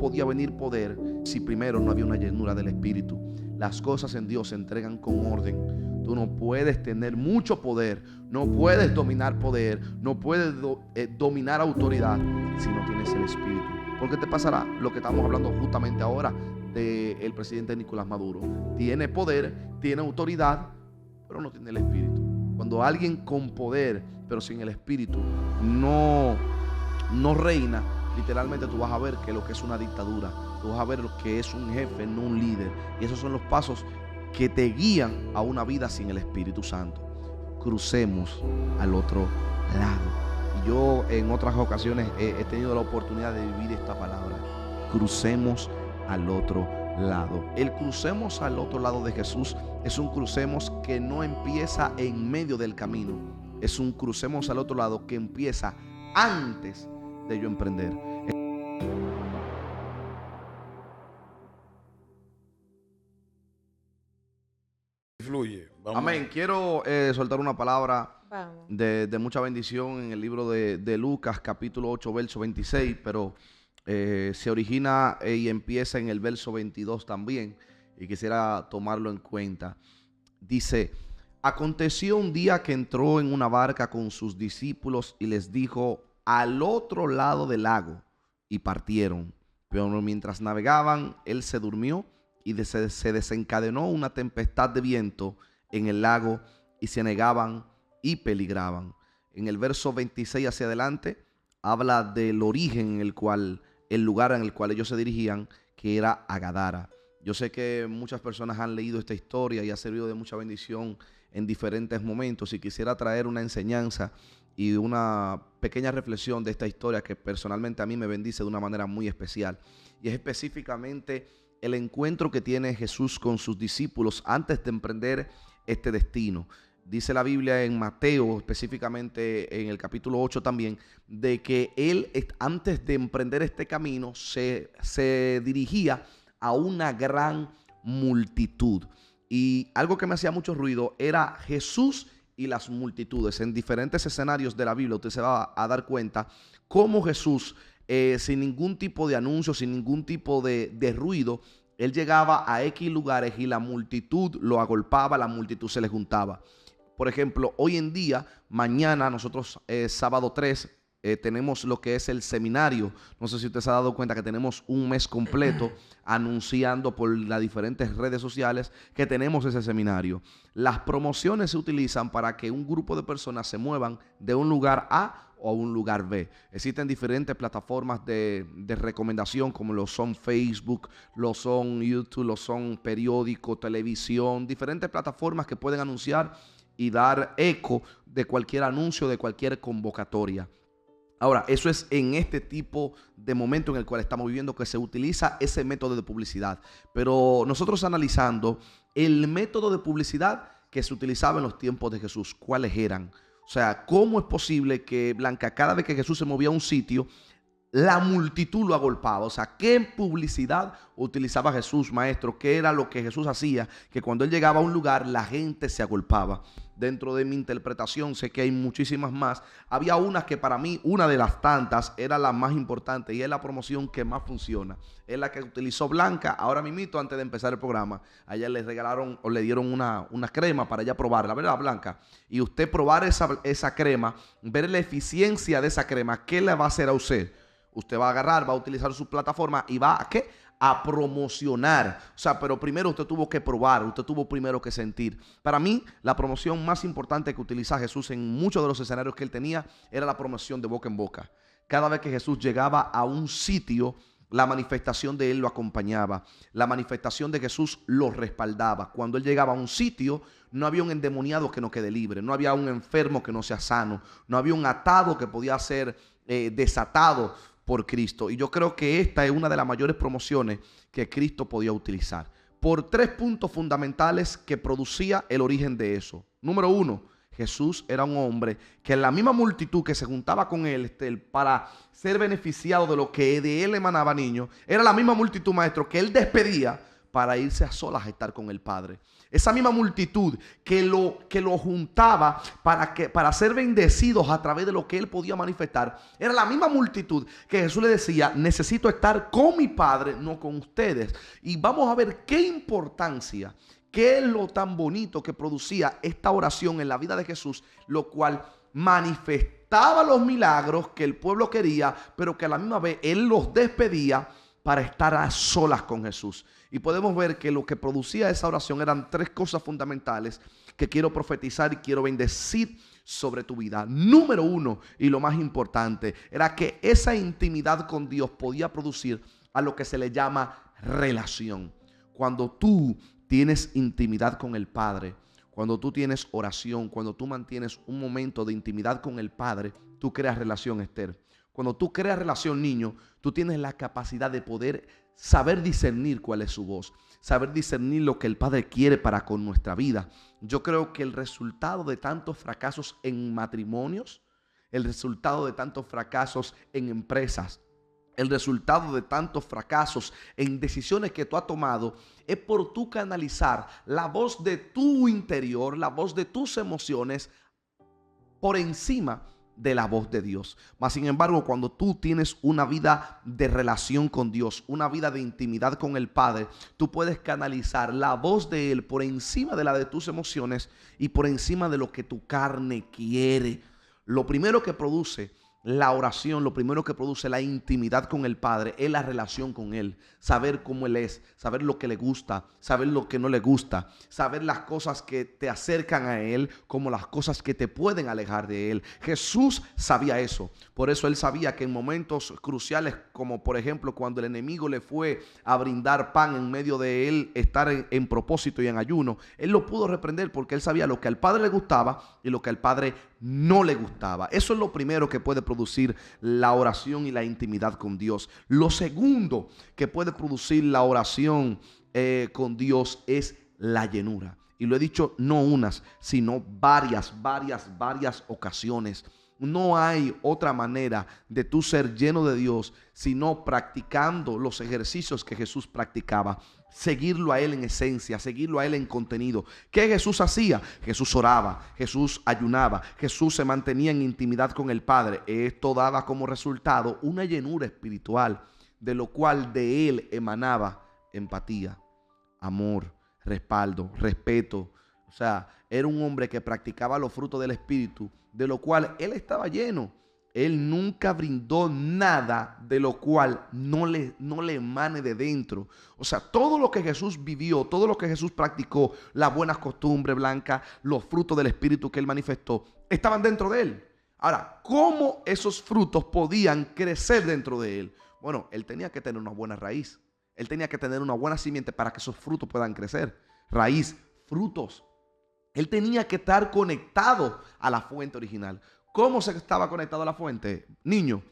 podía venir poder si primero no había una llenura del Espíritu. Las cosas en Dios se entregan con orden. Tú no puedes tener mucho poder, no puedes dominar poder, no puedes dominar autoridad si no tienes el Espíritu. Porque te pasará lo que estamos hablando justamente ahora del presidente Nicolás Maduro. Tiene poder, tiene autoridad, pero no tiene el Espíritu. Cuando alguien con poder, pero sin el Espíritu, no reina, literalmente tú vas a ver que lo que es una dictadura, tú vas a ver lo que es un jefe, no un líder. Y esos son los pasos que te guían a una vida sin el Espíritu Santo. Crucemos al otro lado. Y yo en otras ocasiones he tenido la oportunidad de vivir esta palabra. Crucemos al otro lado. El crucemos al otro lado de Jesús es un crucemos que no empieza en medio del camino. Es un crucemos al otro lado que empieza antes de yo emprender. Fluye. Vamos. Amén. Quiero soltar una palabra de mucha bendición en el libro de Lucas, capítulo 8, verso 26, pero se origina y empieza en el verso 22 también, y quisiera tomarlo en cuenta. Dice: aconteció un día que entró en una barca con sus discípulos y les dijo: al otro lado del lago, y partieron. Pero mientras navegaban, él se durmió y se desencadenó una tempestad de viento en el lago y se anegaban y peligraban. En el verso 26 hacia adelante habla del origen en el lugar en el cual ellos se dirigían, que era a Gadara. Yo sé que muchas personas han leído esta historia y ha servido de mucha bendición en diferentes momentos, y quisiera traer una enseñanza y una pequeña reflexión de esta historia que personalmente a mí me bendice de una manera muy especial, y es específicamente el encuentro que tiene Jesús con sus discípulos antes de emprender este destino. Dice la Biblia en Mateo, específicamente en el capítulo 8 también, de que él antes de emprender este camino se dirigía a una gran multitud. Y algo que me hacía mucho ruido era Jesús y las multitudes. En diferentes escenarios de la Biblia usted se va a dar cuenta cómo Jesús, sin ningún tipo de anuncio, sin ningún tipo de ruido, él llegaba a X lugares y la multitud lo agolpaba, la multitud se le juntaba. Por ejemplo, hoy en día, mañana nosotros, sábado 3, tenemos lo que es el seminario. No sé si usted se ha dado cuenta que tenemos un mes completo anunciando por las diferentes redes sociales que tenemos ese seminario. Las promociones se utilizan para que un grupo de personas se muevan de un lugar A o a un lugar B. Existen diferentes plataformas de recomendación, como lo son Facebook, lo son YouTube, lo son periódico, televisión, diferentes plataformas que pueden anunciar y dar eco de cualquier anuncio, de cualquier convocatoria. Ahora, eso es en este tipo de momento en el cual estamos viviendo, que se utiliza ese método de publicidad. Pero nosotros analizando el método de publicidad que se utilizaba en los tiempos de Jesús, ¿cuáles eran? O sea, ¿cómo es posible que, Blanca, cada vez que Jesús se movía a un sitio, la multitud lo agolpaba? O sea, ¿qué publicidad utilizaba Jesús, maestro? ¿Qué era lo que Jesús hacía? Que cuando él llegaba a un lugar, la gente se agolpaba. Dentro de mi interpretación, sé que hay muchísimas más. Había unas que para mí, una de las tantas, era la más importante, y es la promoción que más funciona. Es la que utilizó Blanca ahora mismo, antes de empezar el programa. A ella le regalaron o le dieron una crema para ella probarla, ¿verdad, Blanca? Y usted probar esa crema, ver la eficiencia de esa crema, ¿qué le va a hacer a usted? Usted va a agarrar, va a utilizar su plataforma y va a ¿qué? A promocionar. O sea, pero primero usted tuvo que probar, usted tuvo primero que sentir. Para mí, la promoción más importante que utiliza Jesús en muchos de los escenarios que él tenía era la promoción de boca en boca. Cada vez que Jesús llegaba a un sitio, la manifestación de él lo acompañaba. La manifestación de Jesús lo respaldaba. Cuando él llegaba a un sitio, no había un endemoniado que no quede libre. No había un enfermo que no sea sano. No había un atado que podía ser desatado por Cristo. Y yo creo que esta es una de las mayores promociones que Cristo podía utilizar, por 3 puntos fundamentales que producía el origen de eso. Número 1, Jesús era un hombre que en la misma multitud que se juntaba con él para ser beneficiado de lo que de él emanaba, niño, era la misma multitud, maestro, que él despedía para irse a solas a estar con el Padre. Esa misma multitud que lo juntaba para ser bendecidos a través de lo que él podía manifestar, era la misma multitud que Jesús le decía: necesito estar con mi Padre, no con ustedes. Y vamos a ver qué importancia, qué es lo tan bonito que producía esta oración en la vida de Jesús, lo cual manifestaba los milagros que el pueblo quería, pero que a la misma vez él los despedía para estar a solas con Jesús. Y podemos ver que lo que producía esa oración eran tres cosas fundamentales que quiero profetizar y quiero bendecir sobre tu vida. Número uno, y lo más importante, era que esa intimidad con Dios podía producir a lo que se le llama relación. Cuando tú tienes intimidad con el Padre, cuando tú tienes oración, cuando tú mantienes un momento de intimidad con el Padre, tú creas relación, Esther. Cuando tú creas relación, niño, tú tienes la capacidad de poder saber discernir cuál es su voz, saber discernir lo que el Padre quiere para con nuestra vida. Yo creo que el resultado de tantos fracasos en matrimonios, el resultado de tantos fracasos en empresas, el resultado de tantos fracasos en decisiones que tú has tomado, es por tú canalizar la voz de tu interior, la voz de tus emociones por encima de la voz de Dios. Mas sin embargo, cuando tú tienes una vida de relación con Dios, una vida de intimidad con el Padre, tú puedes canalizar la voz de Él por encima de la de tus emociones y por encima de lo que tu carne quiere. Lo primero que produce la oración, lo primero que produce la intimidad con el Padre es la relación con Él. Saber cómo Él es, saber lo que le gusta, saber lo que no le gusta, saber las cosas que te acercan a Él como las cosas que te pueden alejar de Él. Jesús sabía eso. Por eso Él sabía que en momentos cruciales, como por ejemplo cuando el enemigo le fue a brindar pan en medio de Él estar en propósito y en ayuno, Él lo pudo reprender porque Él sabía lo que al Padre le gustaba y lo que al Padre no le gustaba. Eso es lo primero que puede producir la oración y la intimidad con Dios. Lo segundo que puede producir la oración con Dios es la llenura. Y lo he dicho no unas, sino varias ocasiones. No hay otra manera de tú ser lleno de Dios sino practicando los ejercicios que Jesús practicaba. Seguirlo a Él en esencia, seguirlo a Él en contenido. ¿Qué Jesús hacía? Jesús oraba, Jesús ayunaba, Jesús se mantenía en intimidad con el Padre. Esto daba como resultado una llenura espiritual, de lo cual de Él emanaba empatía, amor, respaldo, respeto. O sea, era un hombre que practicaba los frutos del Espíritu, de lo cual Él estaba lleno. Él nunca brindó nada de lo cual no le emane de dentro. O sea, todo lo que Jesús vivió, todo lo que Jesús practicó, las buenas costumbres blancas, los frutos del Espíritu que Él manifestó, estaban dentro de Él. Ahora, ¿cómo esos frutos podían crecer dentro de Él? Bueno, Él tenía que tener una buena raíz. Él tenía que tener una buena simiente para que esos frutos puedan crecer. Raíz, frutos. Él tenía que estar conectado a la fuente original. ¿Cómo se estaba conectado a la fuente? Niño,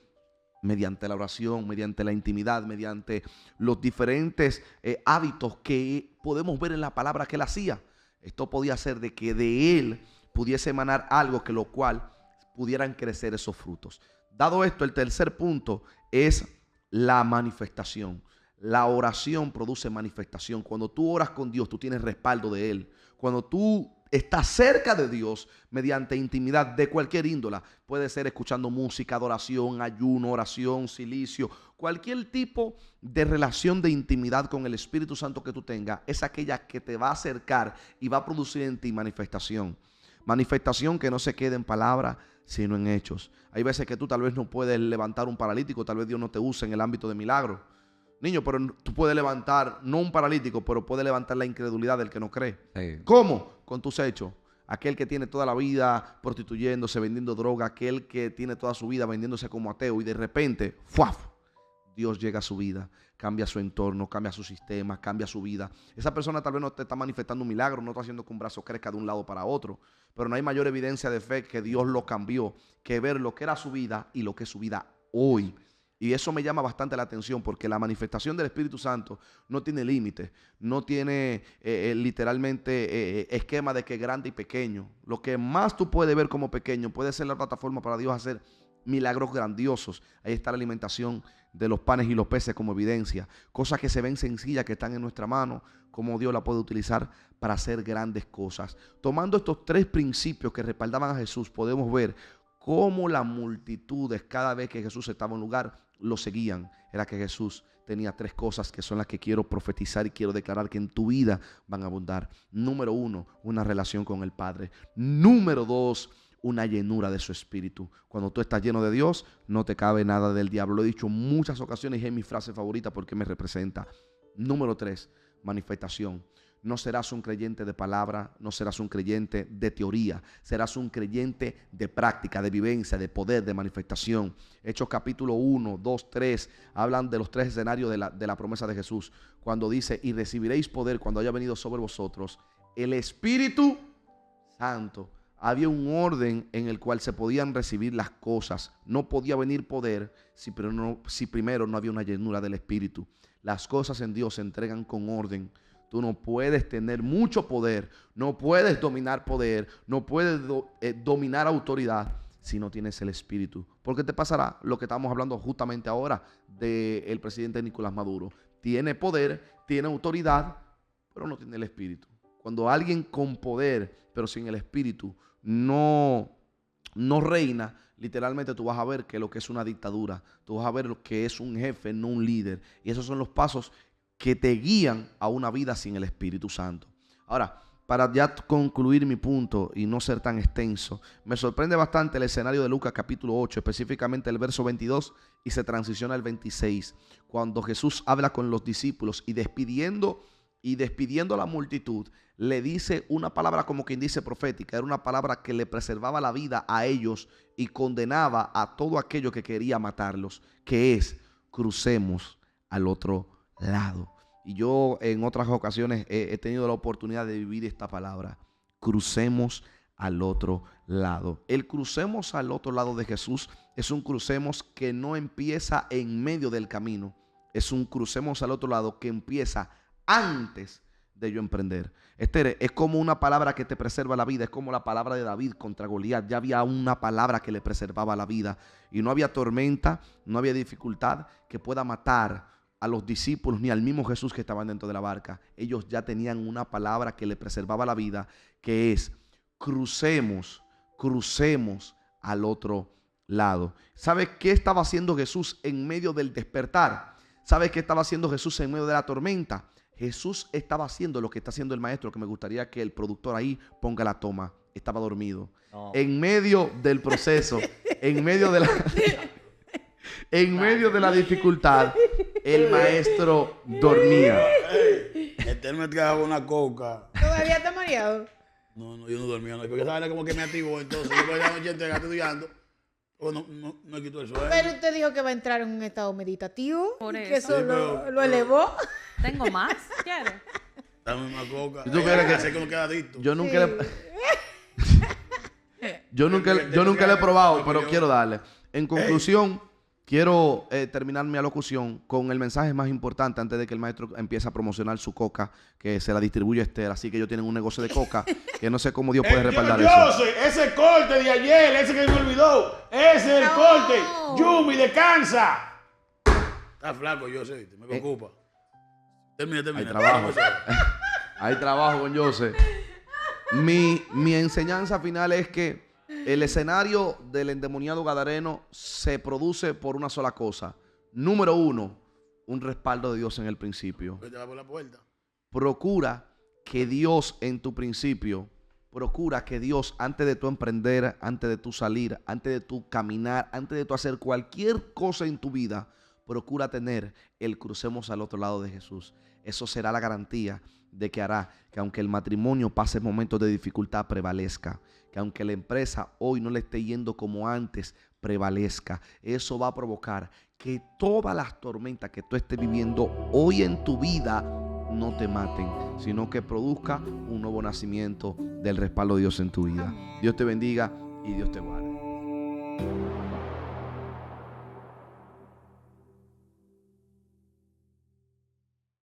mediante la oración, mediante la intimidad, mediante los diferentes hábitos que podemos ver en la palabra que Él hacía. Esto podía ser de que de Él pudiese emanar algo que lo cual pudieran crecer esos frutos. Dado esto, el tercer punto es la manifestación. La oración produce manifestación. Cuando tú oras con Dios, tú tienes respaldo de Él. Cuando tú estás cerca de Dios mediante intimidad de cualquier índole, puede ser escuchando música, adoración, ayuno, oración, silicio, cualquier tipo de relación de intimidad con el Espíritu Santo que tú tengas, es aquella que te va a acercar y va a producir en ti manifestación. Manifestación que no se quede en palabras, sino en hechos. Hay veces que tú tal vez no puedes levantar un paralítico, tal vez Dios no te use en el ámbito de milagros. Niño, pero tú puedes levantar, no un paralítico, pero puedes levantar la incredulidad del que no cree. Sí. ¿Cómo? Con tus hechos. Aquel que tiene toda la vida prostituyéndose, vendiendo droga, aquel que tiene toda su vida vendiéndose como ateo y de repente, ¡fuaf!, Dios llega a su vida, cambia su entorno, cambia su sistema, cambia su vida. Esa persona tal vez no te está manifestando un milagro, no está haciendo que un brazo crezca de un lado para otro, pero no hay mayor evidencia de fe que Dios lo cambió, que ver lo que era su vida y lo que es su vida hoy. Y eso me llama bastante la atención porque la manifestación del Espíritu Santo no tiene límites, no tiene literalmente esquema de que grande y pequeño. Lo que más tú puedes ver como pequeño puede ser la plataforma para Dios hacer milagros grandiosos. Ahí está la alimentación de los panes y los peces como evidencia. Cosas que se ven sencillas, que están en nuestra mano, cómo Dios la puede utilizar para hacer grandes cosas. Tomando estos 3 principios que respaldaban a Jesús, podemos ver cómo las multitudes, cada vez que Jesús estaba en un lugar, lo seguían. Era que Jesús tenía 3 cosas que son las que quiero profetizar y quiero declarar que en tu vida van a abundar. Número 1, una relación con el Padre. Número 2, una llenura de su espíritu. Cuando tú estás lleno de Dios, no te cabe nada del diablo. Lo he dicho en muchas ocasiones y es mi frase favorita porque me representa. Número 3, manifestación. No serás un creyente de palabra, no serás un creyente de teoría, serás un creyente de práctica, de vivencia, de poder, de manifestación. Hechos capítulo 1, 2, 3 hablan de los 3 escenarios de la promesa de Jesús. Cuando dice, y recibiréis poder cuando haya venido sobre vosotros el Espíritu Santo. Había un orden en el cual se podían recibir las cosas. No podía venir poder si primero no había una llenura del Espíritu. Las cosas en Dios se entregan con orden. Tú no puedes tener mucho poder, no puedes dominar poder, no puedes dominar autoridad si no tienes el Espíritu. Porque te pasará lo que estamos hablando justamente ahora del presidente Nicolás Maduro. Tiene poder, tiene autoridad, pero no tiene el Espíritu. Cuando alguien con poder, pero sin el Espíritu, no reina, literalmente tú vas a ver que lo que es una dictadura, tú vas a ver lo que es un jefe, no un líder. Y esos son los pasos que te guían a una vida sin el Espíritu Santo. Ahora, para ya concluir mi punto y no ser tan extenso, me sorprende bastante el escenario de Lucas capítulo 8, específicamente el verso 22 y se transiciona al 26, cuando Jesús habla con los discípulos y despidiendo a la multitud, le dice una palabra como quien dice profética. Era una palabra que le preservaba la vida a ellos y condenaba a todo aquello que quería matarlos, que es: crucemos al otro lado. Y yo en otras ocasiones he tenido la oportunidad de vivir esta palabra: crucemos al otro lado. El crucemos al otro lado de Jesús es un crucemos que no empieza en medio del camino, es un crucemos al otro lado que empieza antes de yo emprender. Es como una palabra que te preserva la vida. Es como la palabra de David contra Goliat. Ya había una palabra que le preservaba la vida y no había tormenta, no había dificultad que pueda matar a los discípulos ni al mismo Jesús que estaban dentro de la barca. Ellos ya tenían una palabra que le preservaba la vida, que es: crucemos al otro lado. ¿Sabes qué estaba haciendo Jesús en medio del despertar? ¿Sabes qué estaba haciendo Jesús en medio de la tormenta? Jesús estaba haciendo lo que está haciendo el maestro, que me gustaría que el productor ahí ponga la toma. Estaba dormido. No. En medio del proceso, en medio de la dificultad, el maestro dormía. Él me trajo una coca. ¿Todavía está mareado? No, yo no dormía. No, porque esa como que me activó. Entonces, yo voy a la noche entera estudiando. No quitó el sueño. Pero usted dijo que va a entrar en un estado meditativo. Por eso. Que eso sí, lo elevó. Tengo más, ¿quieres? Dame una coca. ¿Tú quieres que sé que no queda adicto? Yo nunca le he probado, pero quiero darle. En conclusión, quiero terminar mi alocución con el mensaje más importante antes de que el maestro empiece a promocionar su coca, que se la distribuye Esther. Así que ellos tienen un negocio de coca que no sé cómo Dios puede respaldar eso. Yo sé, ese corte de ayer, ese que me olvidó, ese es el corte. Yumi, descansa. Está flaco, yo sé, me preocupa. Termina. Hay trabajo con José. Mi enseñanza final es que el escenario del endemoniado gadareno se produce por una sola cosa. Número 1, un respaldo de Dios en el principio. Te va por la puerta. Procura que Dios en tu principio, procura que Dios antes de tu emprender, antes de tu salir, antes de tu caminar, antes de tu hacer cualquier cosa en tu vida, procura tener el crucemos al otro lado de Jesús. Eso será la garantía de que hará que aunque el matrimonio pase momentos de dificultad, prevalezca. Que aunque la empresa hoy no le esté yendo como antes, prevalezca. Eso va a provocar que todas las tormentas que tú estés viviendo hoy en tu vida no te maten, sino que produzca un nuevo nacimiento del respaldo de Dios en tu vida. Dios te bendiga y Dios te guarde.